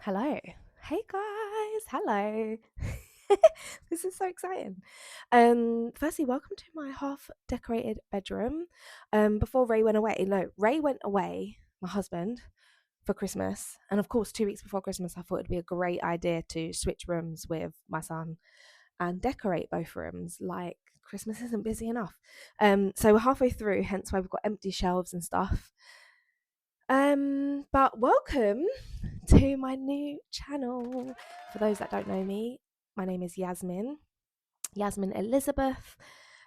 Hello. Hey guys. Hello. This is so exciting. Firstly, welcome to my half decorated bedroom. Before Ray went away, no, Ray went away, my husband, for Christmas. And of course, 2 weeks before Christmas, I thought it'd be a great idea to switch rooms with my son and decorate both rooms. Like Christmas isn't busy enough. So we're halfway through, hence why we've got empty shelves and stuff. But welcome to my new channel. For those that don't know me, my name is Yasmin Elizabeth.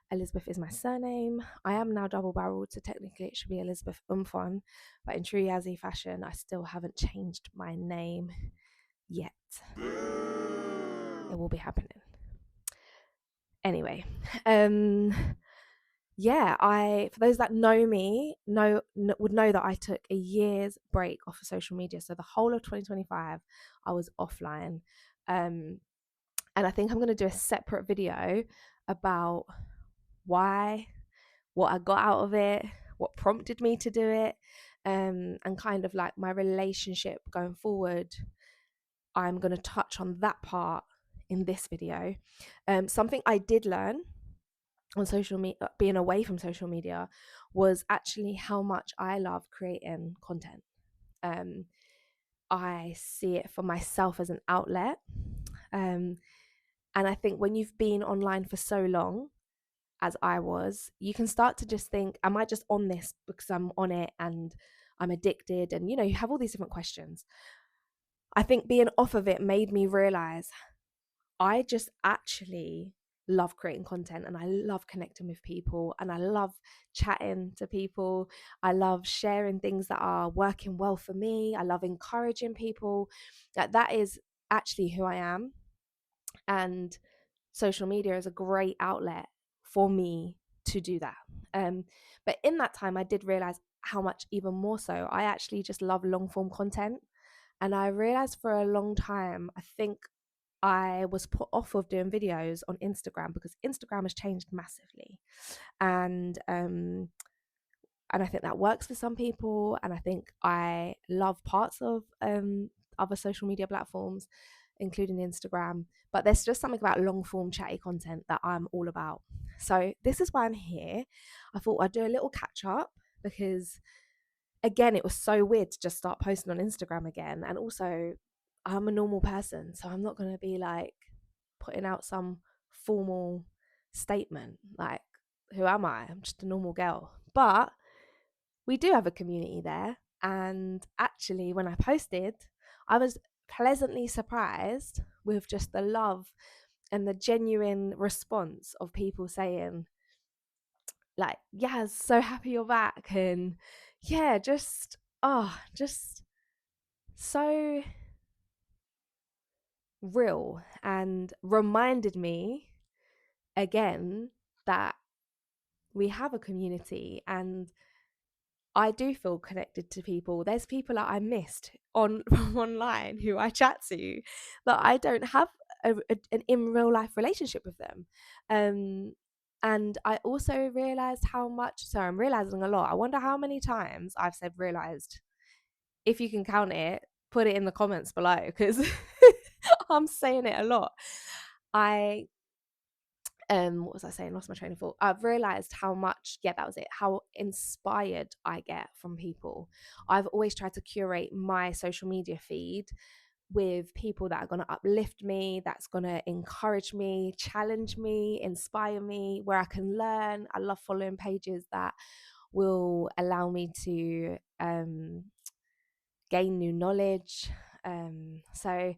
Elizabeth is my surname. I am now double barreled, so technically it should be Elizabeth Umfon, but in true Yazzie fashion, I still haven't changed my name yet. It will be happening. Anyway, yeah, for those that know me would know that I took a year's break off of social media. So the whole of 2025 I was offline. And I think I'm going to do a separate video about why, what I got out of it, what prompted me to do it, and kind of like my relationship going forward. I'm going to touch on that part in this video. Something I did learn on social media, being away from social media, was actually how much I love creating content. I see it for myself as an outlet. And I think when you've been online for so long, as I was, you can start to just think, am I just on this because I'm on it and I'm addicted? And, you have all these different questions. I think being off of it made me realize I just actually love creating content, and I love connecting with people, and I love chatting to people. I love sharing things that are working well for me. I love encouraging people. That is actually who I am. And social media is a great outlet for me to do that. But in that time, I did realize how much even more so I actually just love long form content. And I realized for a long time, I think I was put off of doing videos on Instagram because Instagram has changed massively. And I think that works for some people, and I think I love parts of other social media platforms, including Instagram. But there's just something about long form chatty content that I'm all about. So this is why I'm here. I thought I'd do a little catch up because, again, it was so weird to just start posting on Instagram again. And also, I'm a normal person, so I'm not going to be like putting out some formal statement. Like, who am I? I'm just a normal girl. But we do have a community there. And actually, when I posted, I was pleasantly surprised with just the love and the genuine response of people saying, like, yeah, so happy you're back. And yeah, just so real, and reminded me again that we have a community, and I do feel connected to people. There's people that I missed on online who I chat to that I don't have an in real life relationship with them. And I also realized how much, sorry, I'm realizing a lot. I wonder how many times I've said realized. If you can count it, put it in the comments below because I'm saying it a lot. I what was I saying? Lost my train of thought. I've realized how much, yeah, that was it, how inspired I get from people. I've always tried to curate my social media feed with people that are going to uplift me, that's going to encourage me, challenge me, inspire me, where I can learn. I love following pages that will allow me to gain new knowledge. So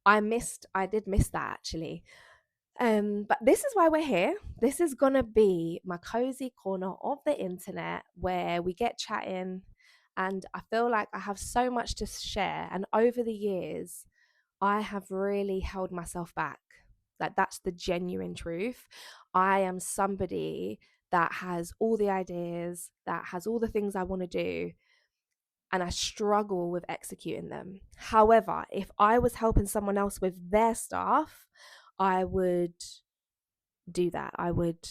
I did miss that actually. But this is why we're here. This is gonna be my cozy corner of the internet where we get chatting, and I feel like I have so much to share. And over the years, I have really held myself back. Like, that's the genuine truth. I am somebody that has all the ideas, that has all the things I want to do, and I struggle with executing them. However, if I was helping someone else with their stuff, I would do that. I would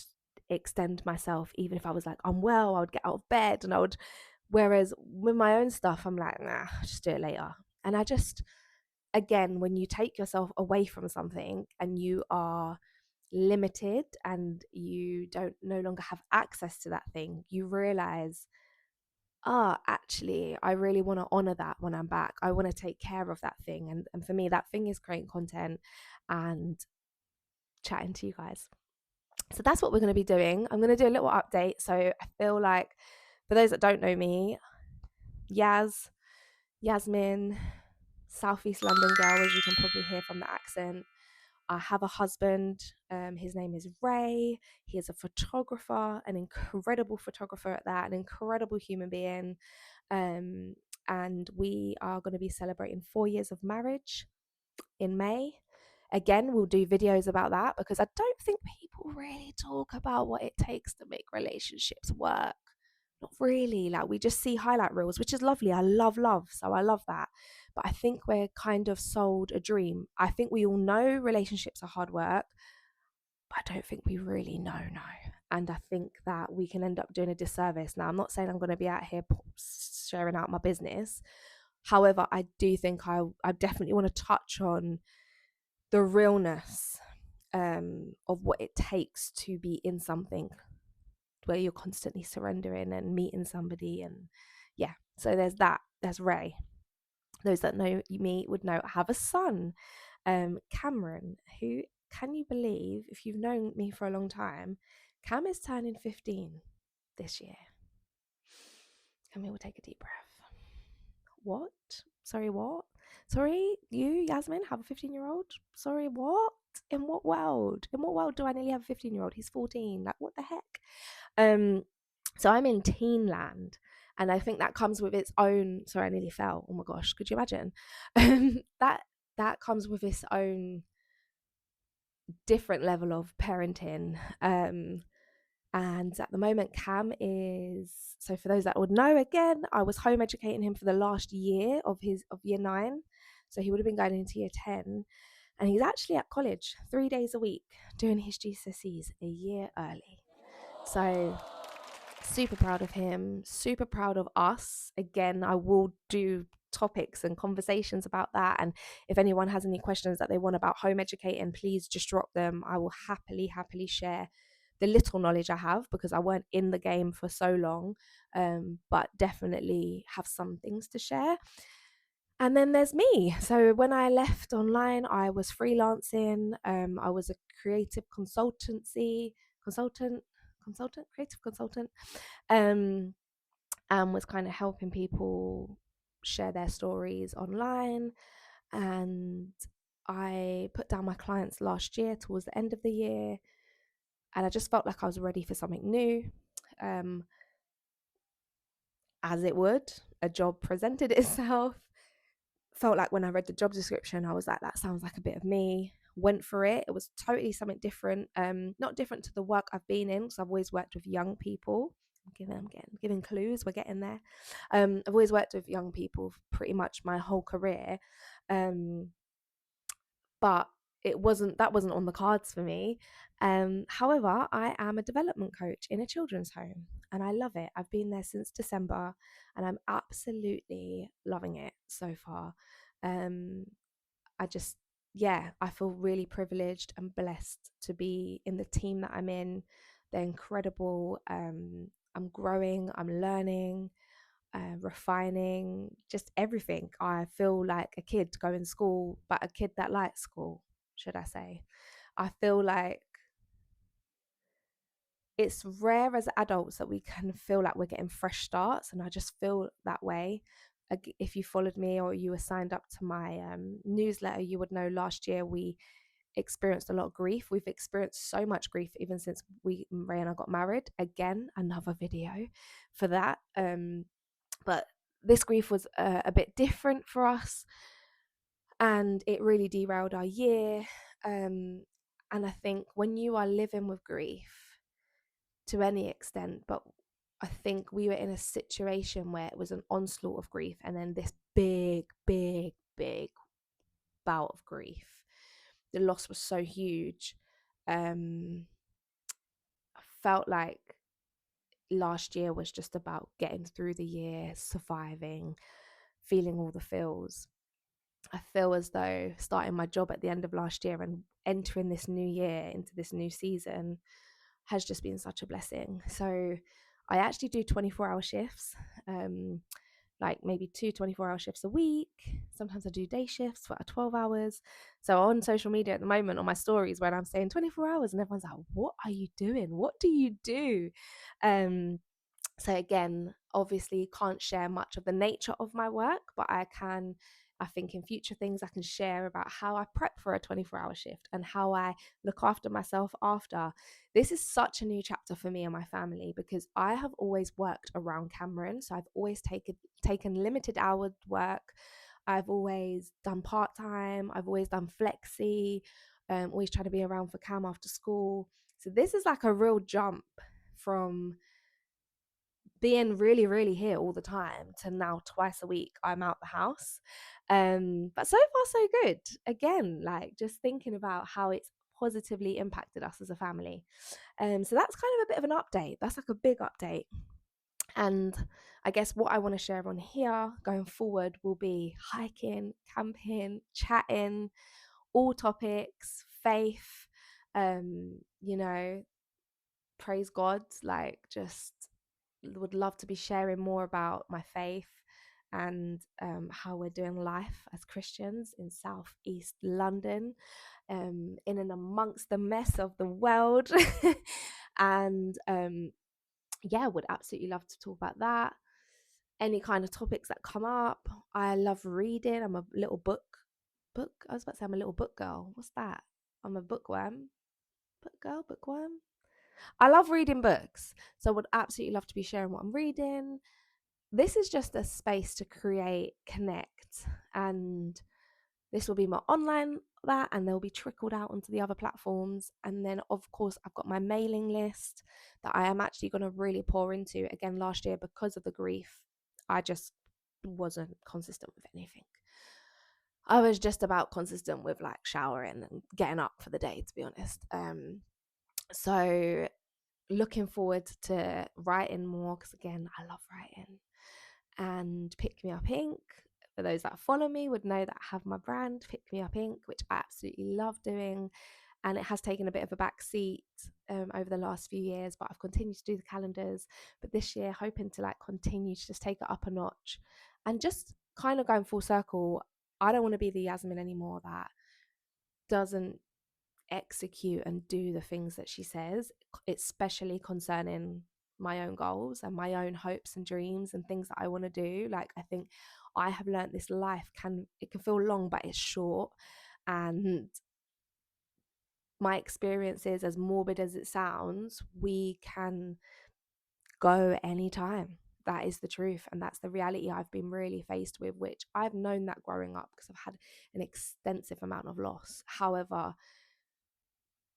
extend myself. Even if I was like unwell, I would get out of bed and I would. Whereas with my own stuff, I'm like, nah, just do it later. And I just, again, when you take yourself away from something and you are limited and you don't no longer have access to that thing, you realize, actually, I really want to honor that when I'm back. I want to take care of that thing. And for me, that thing is creating content and chatting to you guys. So that's what we're going to be doing. I'm going to do a little update. So I feel like, for those that don't know me, Yasmin, Southeast London girl, as you can probably hear from the accent. I have a husband. His name is Ray. He is a photographer, an incredible photographer at that, an incredible human being. And we are going to be celebrating 4 years of marriage in May. Again, we'll do videos about that because I don't think people really talk about what it takes to make relationships work. Not really. Like, we just see highlight reels, which is lovely. I love love, so I love that. But I think we're kind of sold a dream. I think we all know relationships are hard work, but I don't think we really know. And I think that we can end up doing a disservice. Now, I'm not saying I'm going to be out here sharing out my business. However, I do think I definitely want to touch on the realness of what it takes to be in something where you're constantly surrendering and meeting somebody. And yeah, so there's that. There's Ray. Those that know me would know I have a son, Cameron, who, can you believe, if you've known me for a long time, Cam is turning 15 this year. And we will take a deep breath. What? Sorry, what? Sorry, you, Yasmin, have a 15-year-old? Sorry, what? In what world? In what world do I nearly have a 15-year-old? He's 14. Like, what the heck? So I'm in teen land. And I think that comes with its own. Sorry, I nearly fell. Oh my gosh, could you imagine? That comes with its own different level of parenting. And at the moment, Cam is, so for those that would know, again, I was home educating him for the last year of year 9. So he would have been going into year 10. And he's actually at college 3 days a week doing his GCSEs a year early. So super proud of him, super proud of us. Again, I will do topics and conversations about that. And if anyone has any questions that they want about home educating, please just drop them. I will happily share the little knowledge I have, because I weren't in the game for so long, but definitely have some things to share. And then there's me. So when I left online, I was freelancing. I was a creative creative consultant, and was kind of helping people share their stories online. And I put down my clients last year towards the end of the year, and I just felt like I was ready for something new. As it would, a job presented itself. Felt like when I read the job description, I was like, that sounds like a bit of me. Went for it. It was totally something different. Not different to the work I've been in, because I've always worked with young people. I'm giving clues. We're getting there. I've always worked with young people pretty much my whole career, but that wasn't on the cards for me. However, I am a development coach in a children's home, and I love it. I've been there since December, and I'm absolutely loving it so far. I just, yeah, I feel really privileged and blessed to be in the team that I'm in. They're incredible. I'm growing, I'm learning, refining, just everything. I feel like a kid going to school, but a kid that likes school, should I say. I feel like it's rare as adults that we can feel like we're getting fresh starts, and I just feel that way. If you followed me or you were signed up to my newsletter, you would know last year we experienced a lot of grief. We've experienced so much grief even since Ray and I got married. Again, another video for that. But this grief was a bit different for us, and it really derailed our year. And I think when you are living with grief to any extent, but I think we were in a situation where it was an onslaught of grief and then this big bout of grief. The loss was so huge. I felt like last year was just about getting through the year, surviving, feeling all the feels. I feel as though starting my job at the end of last year and entering this new year into this new season has just been such a blessing. So I actually do 24-hour shifts, like maybe 24-hour shifts a week. Sometimes I do day shifts for 12 hours. So on social media at the moment, on my stories, when I'm saying 24 hours, and everyone's like, what are you doing? What do you do? Um, so again, obviously can't share much of the nature of my work, but I think in future things I can share about how I prep for a 24-hour shift and how I look after myself after. This is such a new chapter for me and my family because I have always worked around Cameron. So I've always taken limited hours work. I've always done part-time. I've always done flexi, always trying to be around for Cam after school. So this is like a real jump from being really, really here all the time to now twice a week I'm out the house. But so far so good. Again, like just thinking about how it's positively impacted us as a family. So that's kind of a bit of an update. That's like a big update. And I guess what I want to share on here going forward will be hiking, camping, chatting, all topics, faith, you know, praise God, like just would love to be sharing more about my faith and how we're doing life as Christians in Southeast London, in and amongst the mess of the world. And yeah, would absolutely love to talk about that. Any kind of topics that come up. I love reading. I'm a little book. I was about to say I'm a little book girl. What's that? I'm a bookworm. Book girl, bookworm. I love reading books, so I would absolutely love to be sharing what I'm reading. This is just a space to create, connect, and this will be my online that, and they'll be trickled out onto the other platforms. And then, of course, I've got my mailing list that I am actually going to really pour into. Again, last year, because of the grief, I just wasn't consistent with anything. I was just about consistent with like showering and getting up for the day, to be honest. So looking forward to writing more because again I love writing. And Pick Me Up Ink, for those that follow me would know that I have my brand Pick Me Up Ink, which I absolutely love doing, and it has taken a bit of a back seat over the last few years, but I've continued to do the calendars. But this year hoping to like continue to just take it up a notch and just kind of going full circle. I don't want to be the Yasmin anymore that doesn't execute and do the things that she says, especially concerning my own goals and my own hopes and dreams and things that I want to do. Like I think I have learned this life can feel long, but it's short. And my experiences, as morbid as it sounds, we can go anytime. That is the truth, and that's the reality I've been really faced with, which I've known that growing up because I've had an extensive amount of loss. However,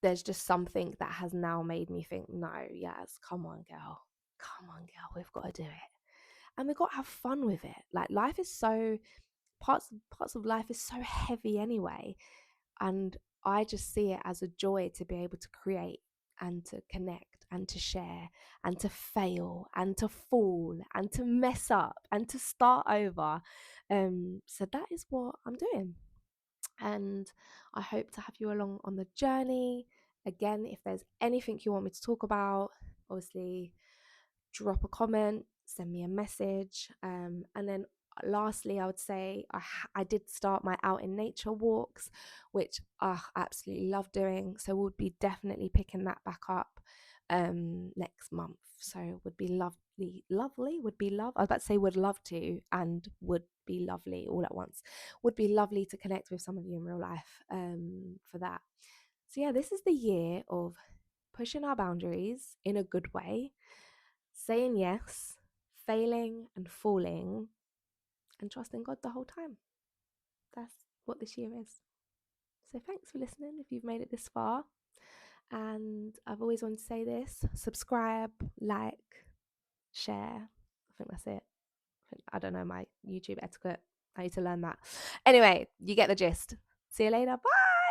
there's just something that has now made me think, no, yes, come on, girl. Come on, girl. We've got to do it. And we've got to have fun with it. Like life is so parts of life is so heavy anyway. And I just see it as a joy to be able to create and to connect and to share and to fail and to fall and to mess up and to start over. So that is what I'm doing. And I hope to have you along on the journey. Again, if there's anything you want me to talk about, obviously drop a comment, send me a message. And then lastly, I would say I did start my out in nature walks, which I absolutely love doing. So we'll be definitely picking that back up next month. So would be lovely, would be love. I was about to say would love to and would be lovely all at once. Would be lovely to connect with some of you in real life for that. So yeah, this is the year of pushing our boundaries in a good way, saying yes, failing and falling, and trusting God the whole time. That's what this year is. So thanks for listening if you've made it this far. And I've always wanted to say this: subscribe, like, share. I think that's it. I don't know my YouTube etiquette. I need to learn that. Anyway, you get the gist. See you later. Bye.